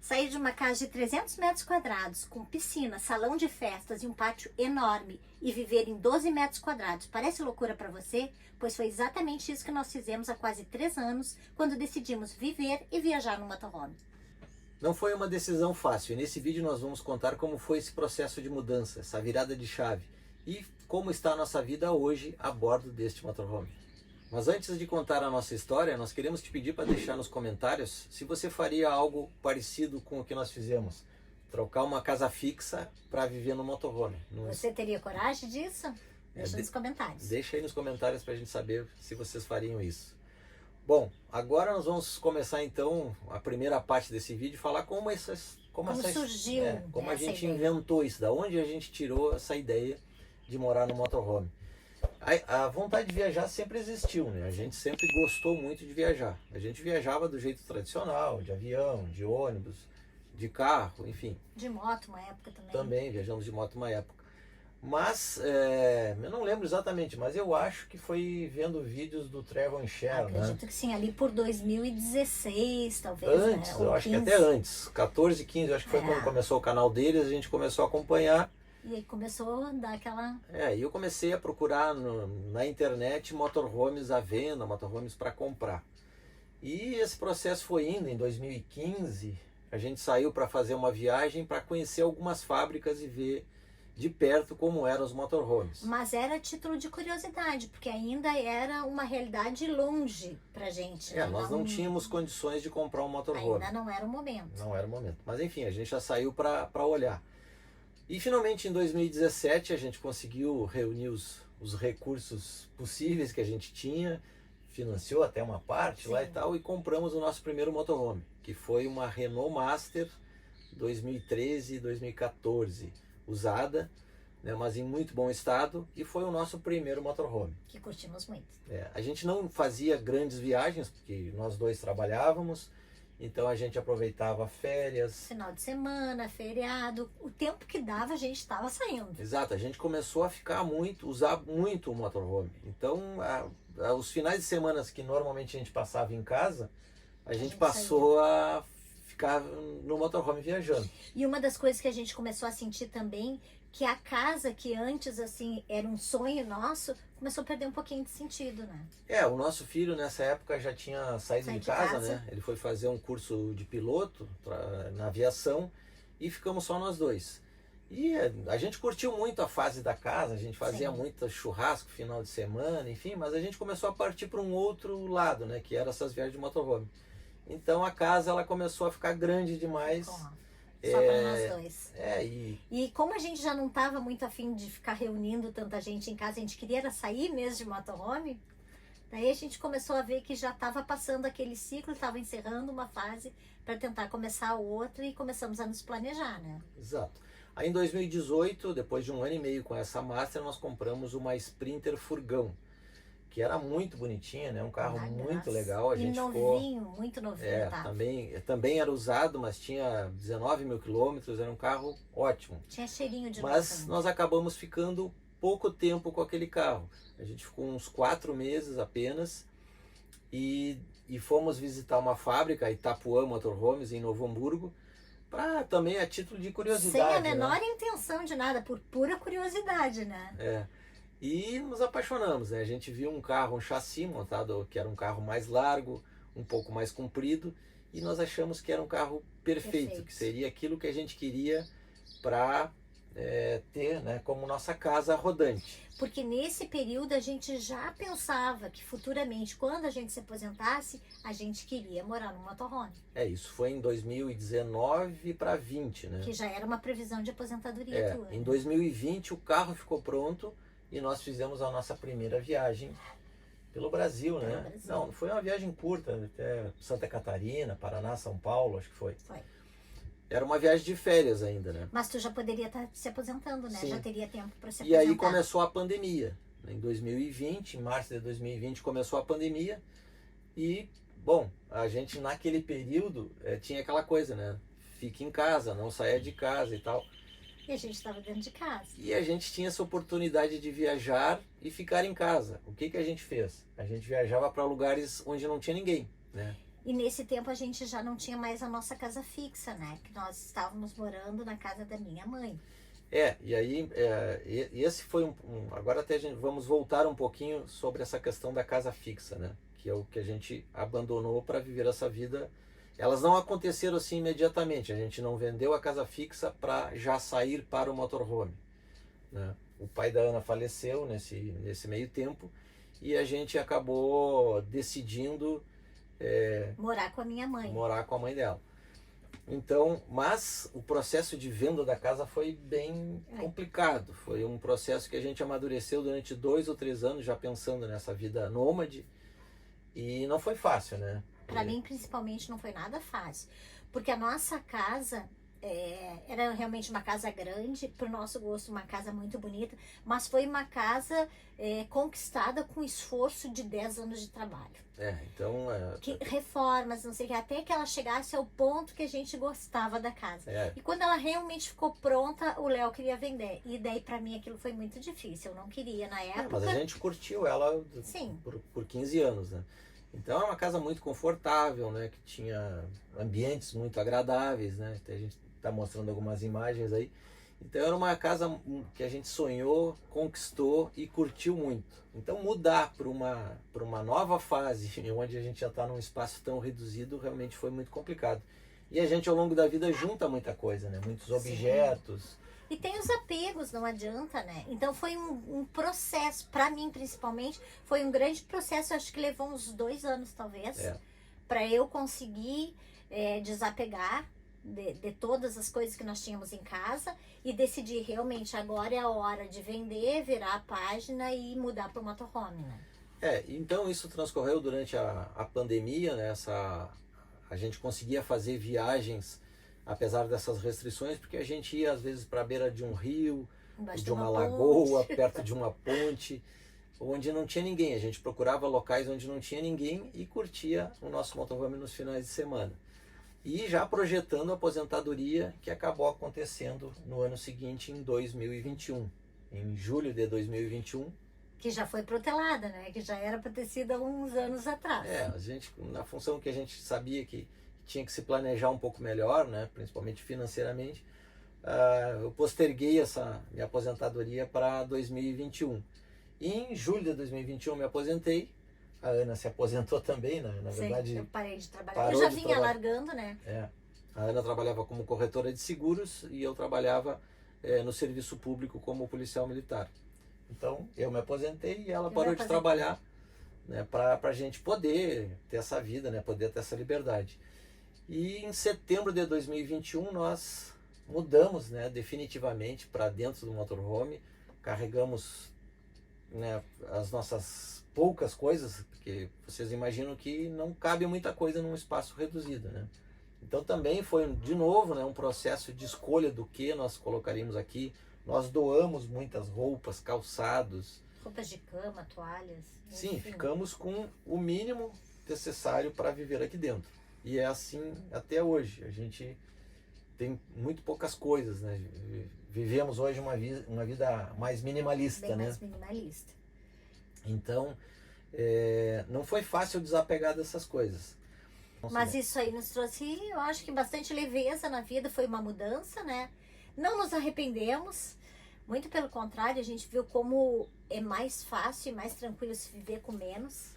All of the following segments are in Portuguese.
Sair de uma casa de 300 metros quadrados, com piscina, salão de festas e um pátio enorme e viver em 12 metros quadrados parece loucura para você? Pois foi exatamente isso que nós fizemos há quase 3 anos, quando decidimos viver e viajar no motorhome. Não foi uma decisão fácil e nesse vídeo nós vamos contar como foi esse processo de mudança, essa virada de chave e como está a nossa vida hoje a bordo deste motorhome. Mas antes de contar a nossa história, nós queremos te pedir para deixar nos comentários se você faria algo parecido com o que nós fizemos. Trocar uma casa fixa para viver no motorhome. Você teria coragem disso? Deixa nos comentários. Deixa aí nos comentários para a gente saber se vocês fariam isso. Bom, agora nós vamos começar então a primeira parte desse vídeo, falar como surgiu como a gente ideia. inventou isso, da onde a gente tirou essa ideia de morar no motorhome. A vontade de viajar sempre existiu, né? A gente sempre gostou muito de viajar. A gente viajava do jeito tradicional, de avião, de ônibus, de carro, enfim. De moto uma época também. Também viajamos de moto uma época. Mas, eu não lembro exatamente, mas eu acho que foi vendo vídeos do Travel and Share, né? Acredito que sim, ali por 2016, talvez, antes, né? eu Ou acho 15. que até antes, 14, 15, eu acho que foi quando começou o canal deles, a gente começou a acompanhar. E aí começou a dar aquela... E eu comecei a procurar na internet motorhomes à venda, motorhomes para comprar. E esse processo foi indo. Em 2015, a gente saiu para fazer uma viagem para conhecer algumas fábricas e ver de perto como eram os motorhomes. Mas era título de curiosidade, porque ainda era uma realidade longe pra gente. Né? Nós não tínhamos condições de comprar um motorhome. Ainda não era o momento. Não era o momento. Mas enfim, a gente já saiu para olhar. E finalmente em 2017 a gente conseguiu reunir os recursos possíveis que a gente tinha, financiou até uma parte lá e tal, e compramos o nosso primeiro motorhome, que foi uma Renault Master 2013 e 2014, usada, né, mas em muito bom estado, e foi o nosso primeiro motorhome. Que curtimos muito. A gente não fazia grandes viagens, porque nós dois trabalhávamos, então a gente aproveitava férias. Final de semana, feriado, o tempo que dava a gente estava saindo. Exato, a gente começou a usar muito o motorhome. Então, os finais de semana que normalmente a gente passava em casa, a gente passou a ficar no motorhome viajando. E uma das coisas que a gente começou a sentir também, que a casa que antes assim era um sonho nosso, começou a perder um pouquinho de sentido, né? O nosso filho nessa época já tinha saído de casa, né? Ele foi fazer um curso de piloto na aviação e ficamos só nós dois. E a gente curtiu muito a fase da casa, a gente fazia muito churrasco final de semana, enfim, mas a gente começou a partir para um outro lado, né? Que era essas viagens de motorhome. Então a casa ela começou a ficar grande demais. Só para nós dois. E como a gente já não estava muito afim de ficar reunindo tanta gente em casa, a gente queria era sair mesmo de motorhome, daí a gente começou a ver que já estava passando aquele ciclo, estava encerrando uma fase para tentar começar outra e começamos a nos planejar, né? Exato. Aí em 2018, depois de 1 ano e meio com essa Master, nós compramos uma Sprinter furgão, que era muito bonitinha, né? Um carro muito legal. A gente novinho, muito novinho, tá? Também era usado, mas tinha 19 mil quilômetros, era um carro ótimo. Tinha cheirinho de Mas nós acabamos ficando pouco tempo com aquele carro. A gente ficou uns 4 meses apenas e fomos visitar uma fábrica, Itapuã Motorhomes, em Novo Hamburgo, para também a título de curiosidade. Sem a menor intenção de nada, por pura curiosidade, né? E nos apaixonamos, né? A gente viu um carro, um chassi montado, que era um carro mais largo, um pouco mais comprido, e nós achamos que era um carro perfeito. Que seria aquilo que a gente queria para ter, né, como nossa casa rodante. Porque nesse período a gente já pensava que futuramente, quando a gente se aposentasse, a gente queria morar num motorhome. Isso foi em 2019 para 20, né? Que já era uma previsão de aposentadoria tua. Em 2020 o carro ficou pronto, e nós fizemos a nossa primeira viagem pelo Brasil, né? Não, foi uma viagem curta, até Santa Catarina, Paraná, São Paulo, acho que foi. Era uma viagem de férias ainda, né? Mas tu já poderia estar se aposentando, né? Sim. Já teria tempo para se aposentar. E aí começou a pandemia. Em 2020, em março de 2020, começou a pandemia. E, bom, a gente naquele período tinha aquela coisa, né? Fique em casa, não saia de casa e tal. E a gente estava dentro de casa. E a gente tinha essa oportunidade de viajar e ficar em casa. O que a gente fez? A gente viajava para lugares onde não tinha ninguém, né? E nesse tempo a gente já não tinha mais a nossa casa fixa, né? Que nós estávamos morando na casa da minha mãe. E aí, e esse foi agora até vamos voltar um pouquinho sobre essa questão da casa fixa, né? Que é o que a gente abandonou para viver essa vida. Elas não aconteceram assim imediatamente, a gente não vendeu a casa fixa para já sair para o motorhome, né? O pai da Ana faleceu nesse meio tempo e a gente acabou decidindo Morar com a minha mãe. morar com a mãe dela. Então, mas o processo de venda da casa foi bem complicado. Foi um processo que a gente amadureceu durante 2 ou 3 anos já pensando nessa vida nômade e não foi fácil, né? Para mim, principalmente, não foi nada fácil. Porque a nossa casa era realmente uma casa grande, para o nosso gosto, uma casa muito bonita, mas foi uma casa conquistada com esforço de 10 anos de trabalho. Então... reformas, não sei o que, até que ela chegasse ao ponto que a gente gostava da casa. E quando ela realmente ficou pronta, o Léo queria vender. E daí, para mim, aquilo foi muito difícil. Eu não queria na época. Mas a gente curtiu ela por 15 anos, né? Então é uma casa muito confortável, né? Que tinha ambientes muito agradáveis, né? A gente está mostrando algumas imagens aí. Então era uma casa que a gente sonhou, conquistou e curtiu muito. Então mudar para uma nova fase, onde a gente já está num espaço tão reduzido, realmente foi muito complicado. E a gente ao longo da vida junta muita coisa, né? Muitos objetos. E tem os apegos, não adianta, né? Então foi um processo, para mim principalmente, foi um grande processo, acho que levou uns 2 anos talvez, para eu conseguir desapegar de todas as coisas que nós tínhamos em casa e decidir realmente agora é a hora de vender, virar a página e mudar para o motorhome, né? Então isso transcorreu durante a pandemia, né? A gente conseguia fazer viagens apesar dessas restrições, porque a gente ia às vezes para a beira de um rio, de uma lagoa, perto de uma ponte, onde não tinha ninguém. A gente procurava locais onde não tinha ninguém e curtia o nosso motorhome nos finais de semana. E já projetando a aposentadoria que acabou acontecendo no ano seguinte, em 2021. Em julho de 2021. Que já foi protelada, né? Que já era para ter sido há uns anos atrás. A gente, na função que a gente sabia que tinha que se planejar um pouco melhor, né? Principalmente financeiramente, eu posterguei essa minha aposentadoria para 2021. E em julho de 2021 eu me aposentei. A Ana se aposentou também, né? Na verdade, eu parei de trabalhar. Eu já vinha largando, né? A Ana trabalhava como corretora de seguros e eu trabalhava no serviço público como policial militar. Então, eu me aposentei e ela parou de trabalhar, né? Para a gente poder ter essa vida, né? Poder ter essa liberdade. E em setembro de 2021 nós mudamos, né? Definitivamente para dentro do motorhome. Carregamos, né, as nossas poucas coisas, porque vocês imaginam que não cabe muita coisa num espaço reduzido, né? Então também foi de novo, né, um processo de escolha do que nós colocaríamos aqui. Nós doamos muitas roupas, calçados, roupas de cama, toalhas. Sim, ficamos com o mínimo necessário para viver aqui dentro. E é assim até hoje. A gente tem muito poucas coisas, né? Vivemos hoje uma vida mais minimalista, bem né? mais minimalista. Então, não foi fácil desapegar dessas coisas. Mas isso aí nos trouxe, eu acho que bastante leveza na vida, foi uma mudança, né? Não nos arrependemos, muito pelo contrário, a gente viu como é mais fácil e mais tranquilo se viver com menos.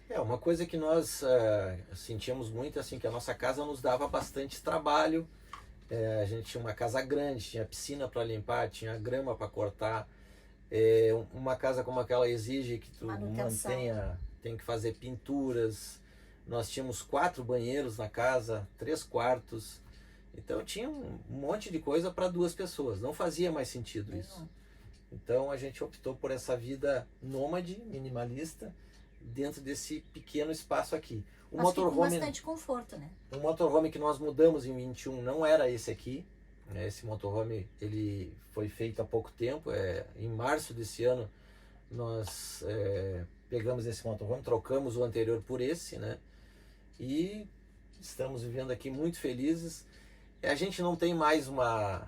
Uma coisa que nós sentíamos muito, assim, que a nossa casa nos dava bastante trabalho. A gente tinha uma casa grande, tinha piscina para limpar, tinha grama para cortar. Uma casa como aquela exige que tu mantenha, tem que fazer pinturas. Nós tínhamos 4 banheiros na casa, 3 quartos. Então tinha um monte de coisa para 2 pessoas. Não fazia mais sentido isso. Então a gente optou por essa vida nômade, minimalista, dentro desse pequeno espaço aqui. Mas com bastante conforto, né? O motorhome que nós mudamos em 21 não era esse aqui. Esse motorhome ele foi feito há pouco tempo. Em março desse ano nós pegamos esse motorhome, trocamos o anterior por esse, né? E estamos vivendo aqui muito felizes. A gente não tem mais uma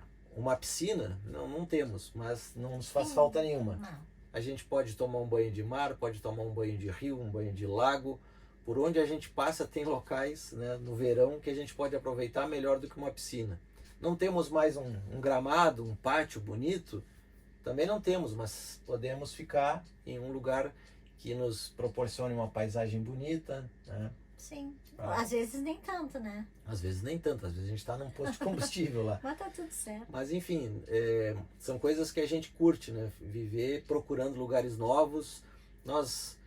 piscina, não temos, mas não nos faz falta nenhuma. Não. A gente pode tomar um banho de mar, pode tomar um banho de rio, um banho de lago, por onde a gente passa tem locais, né, no verão que a gente pode aproveitar melhor do que uma piscina. Não temos mais um gramado, um pátio bonito, também não temos, mas podemos ficar em um lugar que nos proporcione uma paisagem bonita, né? Sim, às vezes nem tanto, né? Às vezes nem tanto, às vezes a gente está num posto de combustível lá. Mas tá tudo certo. Mas enfim, são coisas que a gente curte, né? Viver procurando lugares novos. Nós,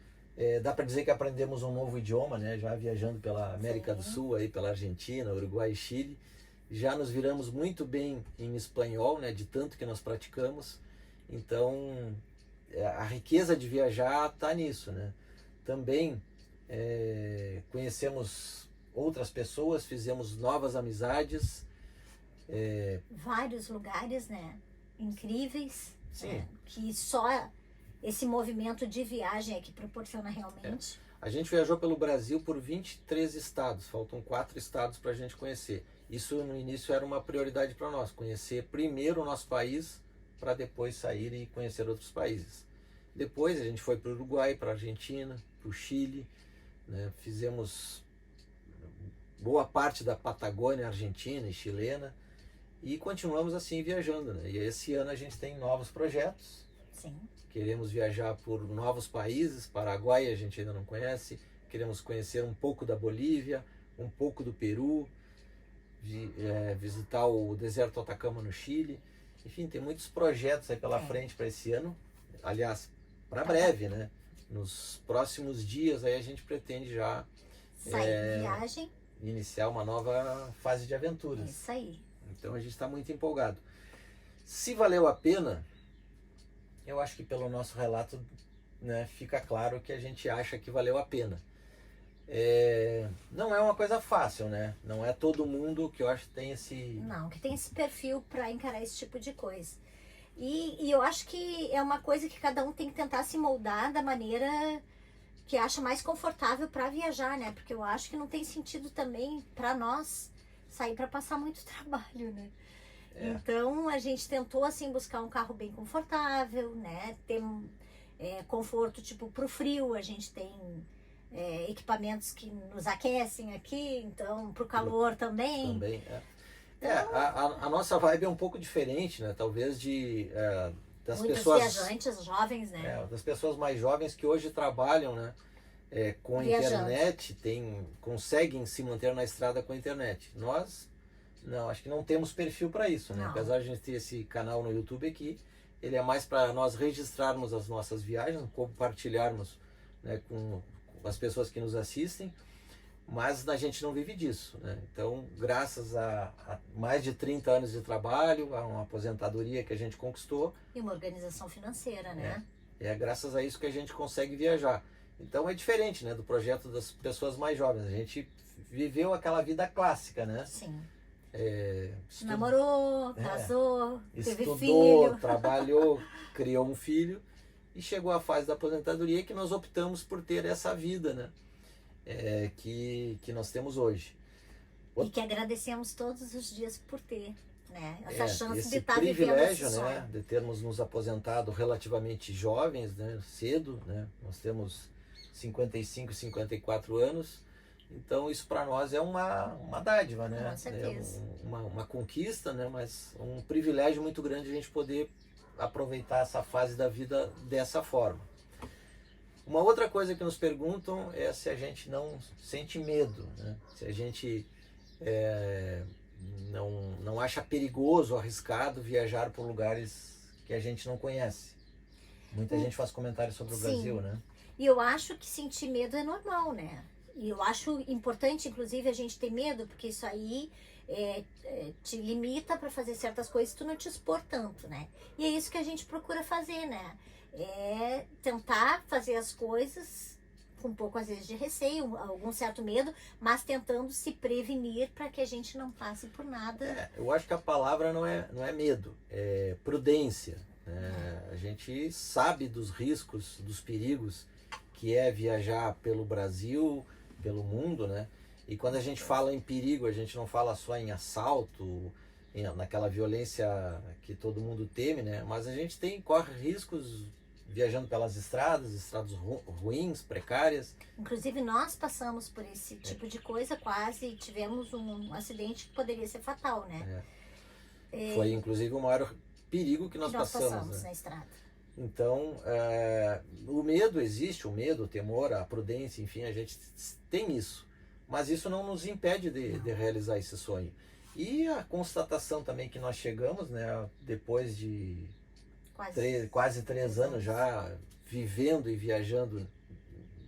dá para dizer que aprendemos um novo idioma, né? Já viajando pela América do Sul, aí pela Argentina, Uruguai e Chile. Já nos viramos muito bem em espanhol, né? De tanto que nós praticamos. Então, a riqueza de viajar está nisso, né? Também conhecemos outras pessoas, fizemos novas amizades. Vários lugares, né? Incríveis. Sim. Né? Que só esse movimento de viagem é que proporciona realmente. A gente viajou pelo Brasil por 23 estados, faltam 4 estados para a gente conhecer. Isso no início era uma prioridade para nós, conhecer primeiro o nosso país para depois sair e conhecer outros países. Depois a gente foi para o Uruguai, para a Argentina, para o Chile, né? Fizemos boa parte da Patagônia argentina e chilena e continuamos assim viajando, né? E esse ano a gente tem novos projetos. Sim. Queremos viajar por novos países. Paraguai a gente ainda não conhece, queremos conhecer um pouco da Bolívia, um pouco do Peru, visitar o deserto Atacama no Chile. Enfim, tem muitos projetos aí pela frente para esse ano, aliás, para breve, né? Nos próximos dias aí a gente pretende já sair de viagem, iniciar uma nova fase de aventuras. Isso aí. Então a gente está muito empolgado. Se valeu a pena, eu acho que pelo nosso relato, né, fica claro que a gente acha que valeu a pena. Não é uma coisa fácil, né? Não é todo mundo que eu acho que tem esse... Não, que tem esse perfil para encarar esse tipo de coisa. E eu acho que é uma coisa que cada um tem que tentar se moldar da maneira que acha mais confortável para viajar, né? Porque eu acho que não tem sentido também para nós sair para passar muito trabalho, né? Então a gente tentou assim buscar um carro bem confortável, né? Ter conforto tipo pro frio, a gente tem equipamentos que nos aquecem aqui, então pro calor também. Também, a nossa vibe é um pouco diferente, né? Talvez das muitos pessoas... viajantes jovens, né? Das pessoas mais jovens que hoje trabalham, né? Com a internet, conseguem se manter na estrada com a internet. Nós, não, acho que não temos perfil para isso, né? Não. Apesar de a gente ter esse canal no YouTube aqui, ele é mais para nós registrarmos as nossas viagens, compartilharmos, né, com as pessoas que nos assistem, mas a gente não vive disso, né? Então, graças a mais de 30 anos de trabalho, a uma aposentadoria que a gente conquistou... E uma organização financeira, né? É graças a isso que a gente consegue viajar. Então é diferente, né, do projeto das pessoas mais jovens. A gente viveu aquela vida clássica, né? Sim. Estudou, namorou, casou, teve estudou, filho. trabalhou, criou um filho e chegou à fase da aposentadoria que nós optamos por ter essa vida, né? Que nós temos hoje. E que agradecemos todos os dias por ter, né? Essa chance esse de estar vivendo esse privilégio, sonho. né, de termos nos aposentado relativamente jovens, né, cedo, né? Nós temos 55, 54 anos. Então isso para nós é uma dádiva, né? Com certeza. Uma conquista, né? Mas um privilégio muito grande a gente poder aproveitar essa fase da vida dessa forma. Uma outra coisa que nos perguntam é se a gente não sente medo, né? Se a gente não acha perigoso, arriscado viajar por lugares que a gente não conhece. Muita gente faz comentários sobre o Brasil, né? E eu acho que sentir medo é normal, né? E eu acho importante, inclusive, a gente ter medo, porque isso aí te limita para fazer certas coisas e tu não te expor tanto, né? E é isso que a gente procura fazer, né? É tentar fazer as coisas com um pouco, às vezes, de receio, algum certo medo, mas tentando se prevenir para que a gente não passe por nada. Eu acho que a palavra não é medo, é prudência. A gente sabe dos riscos, dos perigos que é viajar pelo Brasil, pelo mundo, né? E quando a gente fala em perigo, a gente não fala só em assalto, naquela violência que todo mundo teme, né? Mas a gente corre riscos viajando pelas estradas ruins, precárias. Inclusive nós passamos por esse tipo de coisa quase e tivemos um acidente que poderia ser fatal, né? Foi inclusive o maior perigo que nós passamos, né? Na estrada. Então, o medo existe, o medo, o temor, a prudência, enfim, a gente tem isso. Mas isso não nos impede de realizar esse sonho. E a constatação também que nós chegamos, né, depois de quase 3 anos já vivendo e viajando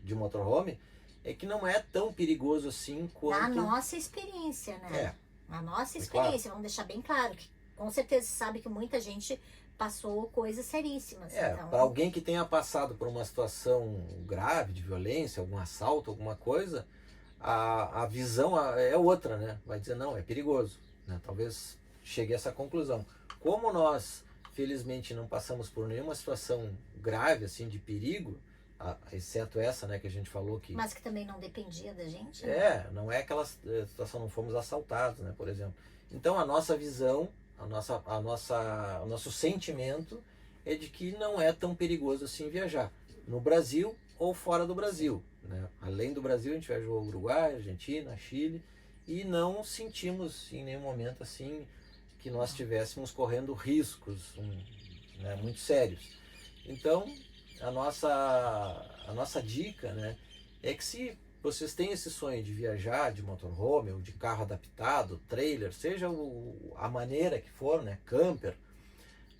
de motorhome, é que não é tão perigoso assim quanto... Na nossa experiência, né? Na nossa experiência, claro. vamos deixar bem claro que com certeza sabe que muita gente passou coisas seríssimas. Então... para alguém que tenha passado por uma situação grave de violência, algum assalto, alguma coisa, a visão é outra, né? Vai dizer, não, é perigoso, né? Talvez chegue a essa conclusão. Como nós, felizmente, não passamos por nenhuma situação grave, assim, de perigo, exceto essa, né, que a gente falou que... Mas que também não dependia da gente, né? Não é aquela situação, não fomos assaltados, né, por exemplo. Então, a nossa visão, o nosso sentimento é de que não é tão perigoso assim viajar, no Brasil ou fora do Brasil, né? Além do Brasil, a gente viajou ao Uruguai, Argentina, Chile, e não sentimos em nenhum momento assim que nós estivéssemos correndo riscos, né, muito sérios. Então, a nossa dica, né, é que se vocês têm esse sonho de viajar de motorhome ou de carro adaptado, trailer, seja a maneira que for, né, camper,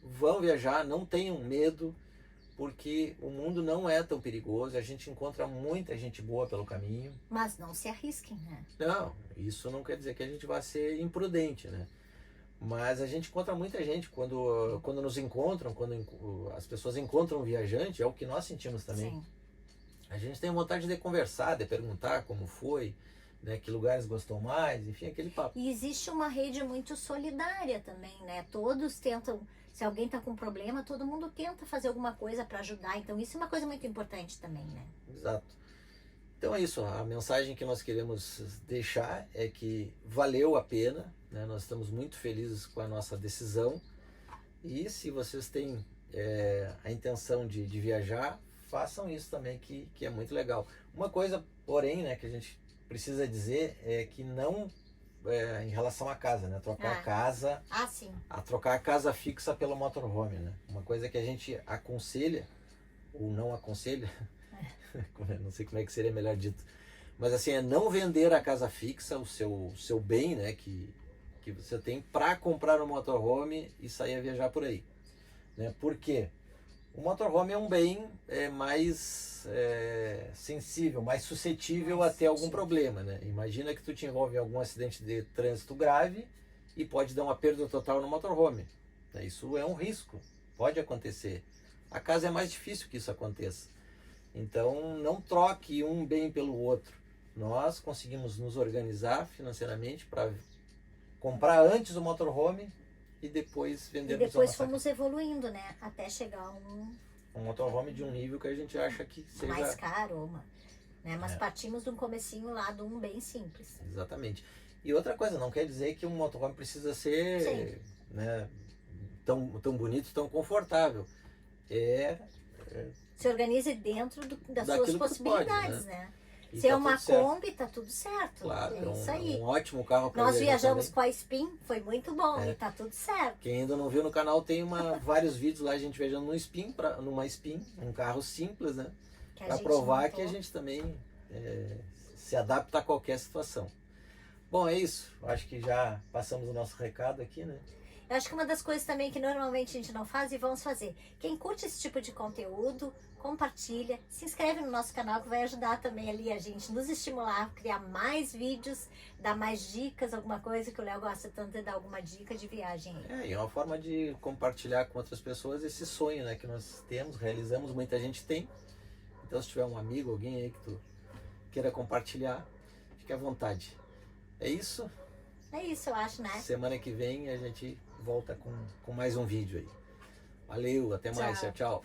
vão viajar, não tenham medo, porque o mundo não é tão perigoso, a gente encontra muita gente boa pelo caminho. Mas não se arrisquem, né? Não, isso não quer dizer que a gente vai ser imprudente, né? Mas a gente encontra muita gente quando nos encontram, quando as pessoas encontram um viajante, é o que nós sentimos também. Sim. A gente tem vontade de conversar, de perguntar como foi, né, que lugares gostou mais, enfim, aquele papo. E existe uma rede muito solidária também, né? Todos tentam, se alguém está com problema, todo mundo tenta fazer alguma coisa para ajudar. Então isso é uma coisa muito importante também, né? Exato. Então é isso, a mensagem que nós queremos deixar é que valeu a pena, né? Nós estamos muito felizes com a nossa decisão, e se vocês têm a intenção de viajar, façam isso também, que é muito legal. Uma coisa, porém, né, que a gente precisa dizer é que não, em relação à casa, né, trocar a casa, sim. trocar a casa fixa pelo motorhome, né? Uma coisa que a gente aconselha, ou não aconselha, não sei como é que seria melhor dito, mas assim, é não vender a casa fixa, o seu bem, né, que você tem, para comprar um motorhome e sair a viajar por aí, né? Por quê? O motorhome é um bem mais sensível, mais suscetível a ter algum problema, né? Imagina que tu te envolve em algum acidente de trânsito grave e pode dar uma perda total no motorhome. Isso é um risco, pode acontecer. A casa é mais difícil que isso aconteça. Então, não troque um bem pelo outro. Nós conseguimos nos organizar financeiramente para comprar antes o motorhome e depois vender. E depois fomos evoluindo, né? Até chegar a um motorhome de um nível que a gente acha que seja mais caro, né? Mas partimos de um comecinho lá de um bem simples. Exatamente. E outra coisa, não quer dizer que um motorhome precisa ser, né, tão bonito, tão confortável. Se organize dentro das suas possibilidades, pode, né? Se é uma Kombi, tá tudo certo. Claro, é isso aí. Um ótimo carro para Nós viajamos com a Spin, foi muito bom e tá tudo certo. Quem ainda não viu no canal, tem vários vídeos lá, a gente viajando numa Spin, um carro simples, né? Para provar que a gente também se adapta a qualquer situação. Bom, é isso. Acho que já passamos o nosso recado aqui, né? Eu acho que uma das coisas também que normalmente a gente não faz e vamos fazer. Quem curte esse tipo de conteúdo, compartilha, se inscreve no nosso canal que vai ajudar também ali a gente nos estimular a criar mais vídeos, dar mais dicas, alguma coisa que o Léo gosta tanto de dar alguma dica de viagem. E é uma forma de compartilhar com outras pessoas esse sonho, né, que nós temos, realizamos, muita gente tem. Então se tiver um amigo, alguém aí que tu queira compartilhar, fique à vontade. É isso? É isso, eu acho, né? Semana que vem a gente volta com mais um vídeo aí. Valeu, até mais, tchau.